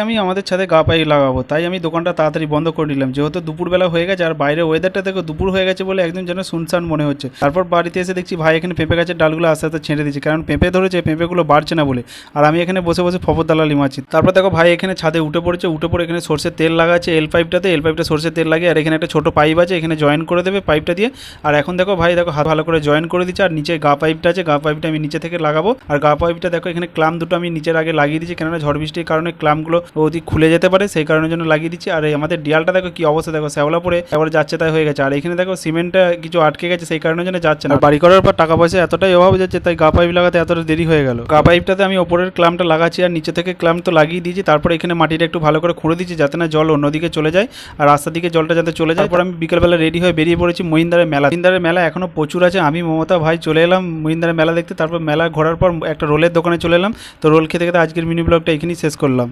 আমি আমাদের ছাদে গা পাইপ লাগাবো, তাই আমি দোকানটা তাড়াতাড়ি বন্ধ করে নিলাম, যেহেতু দুপুরবেলা হয়ে গেছে আর বাইরে ওয়েদারটা দেখো দুপুর হয়ে গেছে বলে একদম যেন শুনশান মনে হচ্ছে। তারপর বাড়িতে এসে দেখছি ভাই এখানে পেঁপে গাছের ডালগুলো আস্তে আস্তে ছেঁটে দিচ্ছে, কারণ পেঁপে ধরেছে, পেঁপেগুলো বাড়ছে না বলে। আর আমি এখানে বসে বসে ফপর দালালি মারছি। তারপর দেখো ভাই এখানে ছাদে উঠে পড়েছে, উঠে পড়ে এখানে সর্ষের তেল লাগাচ্ছে এল পাইপটাতে, এল পাইপটা সর্ষের তেল লাগিয়ে, আর এখানে একটা ছোটো পাইপ আছে, এখানে জয়েন করে দেবে পাইপটা দিয়ে। আর এখন দেখো ভাই দেখো হাত ভালো করে জয়েন করে দিচ্ছে, আর নিচে গা পাইপটা আছে, গা পাইপটা আমি নিচে থেকে লাগাবো। আর গা পাইপটা দেখো এখানে ক্লাম দুটো আমি নিচের আগে লাগিয়ে দিচ্ছি, কেননা ঝড় বৃষ্টির কারণে ক্লামগুলো ওদিক খুলে যেতে পারে, সেই কারণের জন্য লাগিয়ে দিচ্ছি। আর আমাদের ডিয়ালটা দেখো কি অবস্থা, দেখো শ্যাওলা পরে এবার যাচ্ছে তাই হয়ে গেছে। আর এখানে দেখো সিমেন্টটা কিছু আটকে গেছে, সেই কারণের জন্য যাচ্ছে না। বাড়ি করার পর টাকা পয়সা এতটাই অভাব যাচ্ছে, তাই গা পাইপ লাগাতে এতটা দেরি হয়ে গেল। গা পাইপটাতে আমি ওপরের ক্লামটা লাগাচ্ছি আর নিচে থেকে ক্লাম তো লাগিয়ে দিয়েছি। তারপর এখানে মাটিটা একটু ভালো করে খুঁড়ে দিচ্ছি, যাতে না জল অন্যদিকে চলে যায় আর রাস্তার দিকে জলটা যাতে চলে যায়। তারপর আমি বিকেলবেলা রেডি হয়ে বেরিয়ে পড়েছি মহিন্দারের মেলা। মহিন্দারের মেলা এখনো প্রচুর আছে। আমি মমতা ভাই চলে এলাম মহিন্দারের মেলা দেখতে। তারপর মেলা ঘোরার পর একটা রোলের দোকানে চলে এলাম। তো রোল খেতে খেতে আজকের মিনি ব্লগটা এখানেই শেষ করলাম।